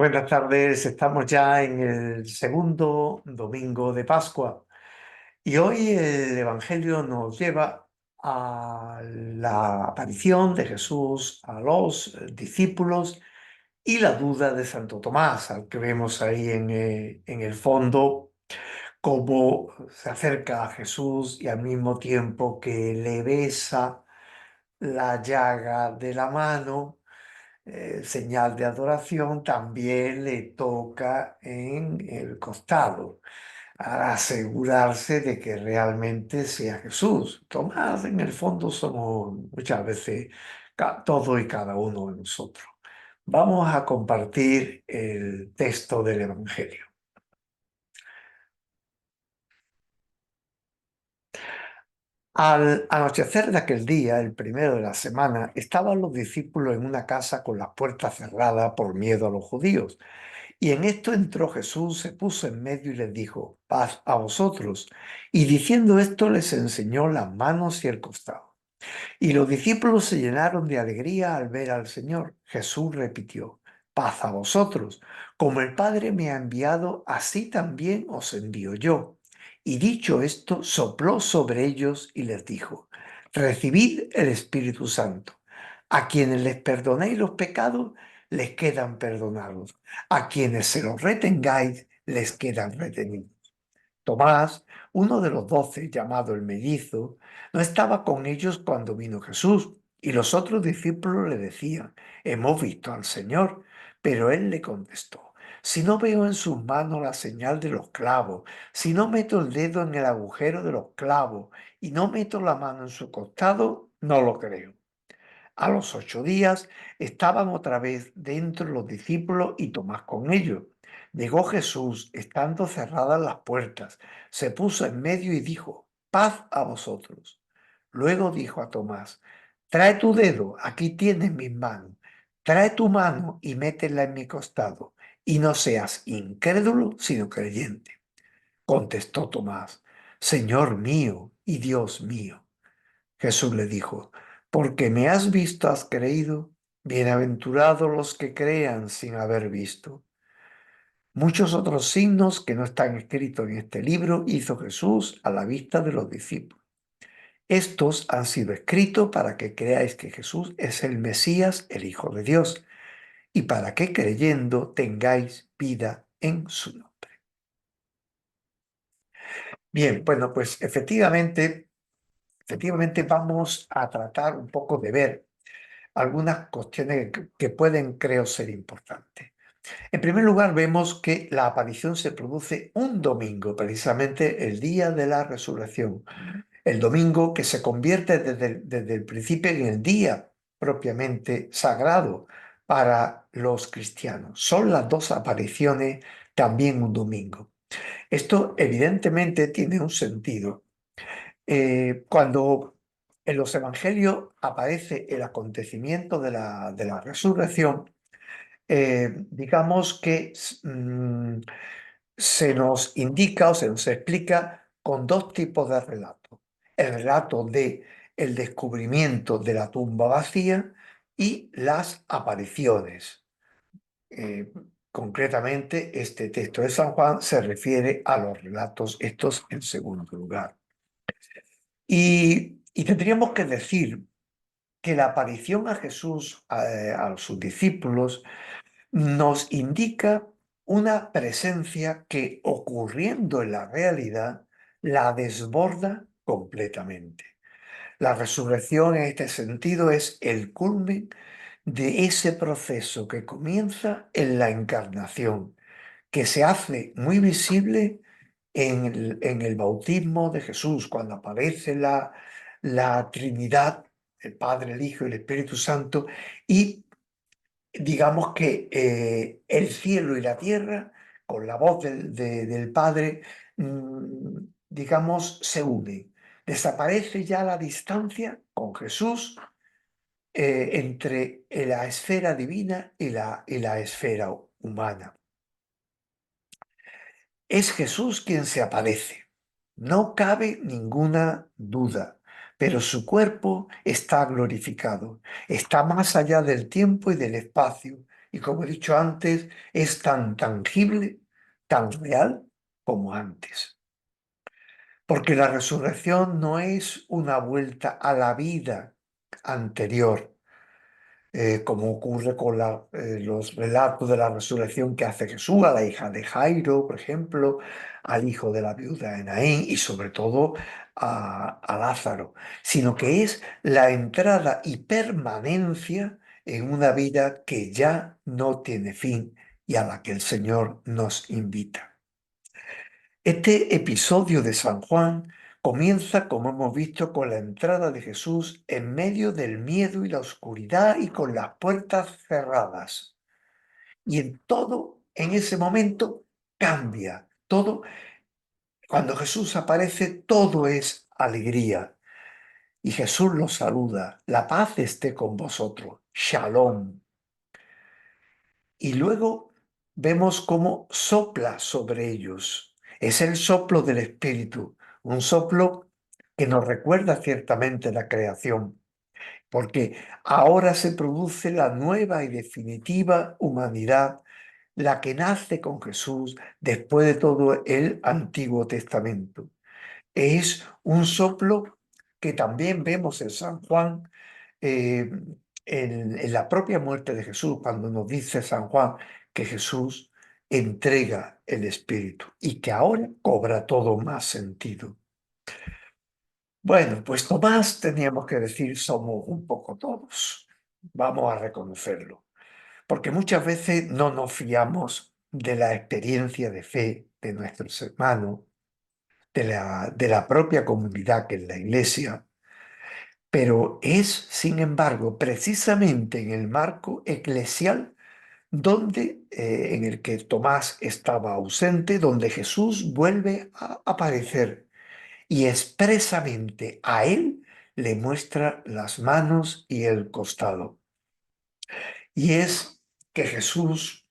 Buenas tardes, estamos ya en el segundo domingo de Pascua y hoy el Evangelio nos lleva a la aparición de Jesús a los discípulos y la duda de Santo Tomás, al que vemos ahí en el fondo, cómo se acerca a Jesús y al mismo tiempo que le besa la llaga de la mano, señal de adoración, también le toca en el costado, a asegurarse de que realmente sea Jesús. Tomás, en el fondo, somos muchas veces todo y cada uno de nosotros. Vamos a compartir el texto del Evangelio. Al anochecer de aquel día, el primero de la semana, estaban los discípulos en una casa con las puertas cerradas por miedo a los judíos. Y en esto entró Jesús, se puso en medio y les dijo: paz a vosotros. Y diciendo esto les enseñó las manos y el costado. Y los discípulos se llenaron de alegría al ver al Señor. Jesús repitió: paz a vosotros. Como el Padre me ha enviado, así también os envío yo. Y dicho esto, sopló sobre ellos y les dijo: recibid el Espíritu Santo. A quienes les perdonéis los pecados, les quedan perdonados. A quienes se los retengáis, les quedan retenidos. Tomás, uno de los 12, llamado el mellizo, no estaba con ellos cuando vino Jesús, y los otros discípulos le decían: hemos visto al Señor. Pero él le contestó: si no veo en sus manos la señal de los clavos, si no meto el dedo en el agujero de los clavos y no meto la mano en su costado, no lo creo. A los 8 días estaban otra vez dentro los discípulos y Tomás con ellos. Llegó Jesús, estando cerradas las puertas, se puso en medio y dijo: paz a vosotros. Luego dijo a Tomás: trae tu dedo, aquí tienes mis manos. Trae tu mano y métela en mi costado, y no seas incrédulo, sino creyente. Contestó Tomás: Señor mío y Dios mío. Jesús le dijo: porque me has visto, has creído. Bienaventurados los que crean sin haber visto. Muchos otros signos que no están escritos en este libro hizo Jesús a la vista de los discípulos. Estos han sido escritos para que creáis que Jesús es el Mesías, el Hijo de Dios, y para que creyendo tengáis vida en su nombre. Bien, bueno, pues efectivamente vamos a tratar un poco de ver algunas cuestiones que pueden, creo, ser importantes. En primer lugar, vemos que la aparición se produce un domingo, precisamente el día de la resurrección. El domingo que se convierte desde el principio en el día propiamente sagrado para los cristianos. Son las dos apariciones también un domingo. Esto evidentemente tiene un sentido. Cuando en los evangelios aparece el acontecimiento de la resurrección, digamos que se nos indica o se nos explica con dos tipos de relatos. El relato de el descubrimiento de la tumba vacía y las apariciones. Eh, Concretamente, este texto de San Juan se refiere a los relatos estos en segundo lugar. Y tendríamos que decir que la aparición a Jesús, a sus discípulos, nos indica una presencia que, ocurriendo en la realidad, la desborda completamente. La resurrección en este sentido es el culmen de ese proceso que comienza en la encarnación, que se hace muy visible en el bautismo de Jesús, cuando aparece la Trinidad, el Padre, el Hijo y el Espíritu Santo, y digamos que el cielo y la tierra, con la voz del Padre, digamos, se unen. Desaparece ya la distancia con Jesús entre la esfera divina y la esfera humana. Es Jesús quien se aparece, no cabe ninguna duda, pero su cuerpo está glorificado, está más allá del tiempo y del espacio y como he dicho antes, es tan tangible, tan real como antes. Porque la resurrección no es una vuelta a la vida anterior, como ocurre con los relatos de la resurrección que hace Jesús, a la hija de Jairo, por ejemplo, al hijo de la viuda de Naín y sobre todo a Lázaro, sino que es la entrada y permanencia en una vida que ya no tiene fin y a la que el Señor nos invita. Este episodio de San Juan comienza, como hemos visto, con la entrada de Jesús en medio del miedo y la oscuridad y con las puertas cerradas. Y en todo, en ese momento, cambia. Todo, cuando Jesús aparece, todo es alegría. Y Jesús los saluda. La paz esté con vosotros. Shalom. Y luego vemos cómo sopla sobre ellos. Es el soplo del Espíritu, un soplo que nos recuerda ciertamente la creación, porque ahora se produce la nueva y definitiva humanidad, la que nace con Jesús después de todo el Antiguo Testamento. Es un soplo que también vemos en San Juan, eh, en la propia muerte de Jesús, cuando nos dice San Juan que Jesús entrega el Espíritu y que ahora cobra todo más sentido. Bueno, pues Tomás, teníamos que decir, somos un poco todos. Vamos a reconocerlo. Porque muchas veces no nos fiamos de la experiencia de fe de nuestros hermanos, de la propia comunidad que es la iglesia, pero es, sin embargo, precisamente en el marco eclesial en el que Tomás estaba ausente, donde Jesús vuelve a aparecer y expresamente a él le muestra las manos y el costado. Y es que Jesús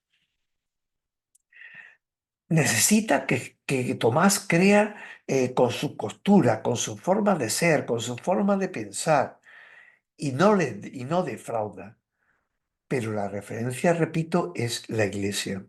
necesita que Tomás crea con su costura, con su forma de ser, con su forma de pensar, y no defrauda. Pero la referencia, repito, es la iglesia.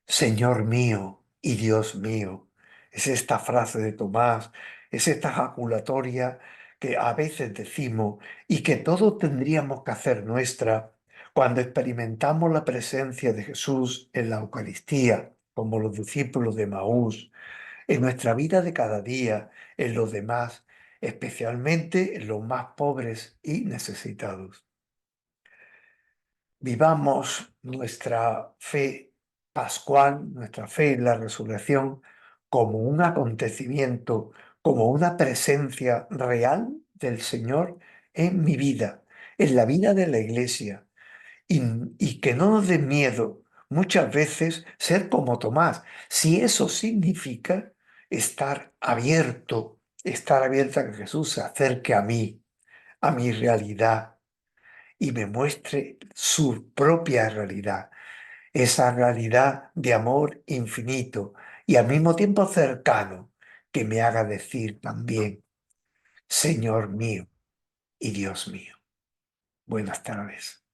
Señor mío y Dios mío. Es esta frase de Tomás, es esta ejaculatoria que a veces decimos y que todos tendríamos que hacer nuestra cuando experimentamos la presencia de Jesús en la Eucaristía, como los discípulos de Maús, en nuestra vida de cada día, en los demás, especialmente en los más pobres y necesitados. Vivamos nuestra fe pascual, nuestra fe en la resurrección, como un acontecimiento, como una presencia real del Señor en mi vida, en la vida de la iglesia, y que no nos dé miedo muchas veces ser como Tomás, si eso significa estar abierto a que Jesús se acerque a mi realidad y me muestre su propia realidad, esa realidad de amor infinito y al mismo tiempo cercano, que me haga decir también, Señor mío y Dios mío. Buenas tardes.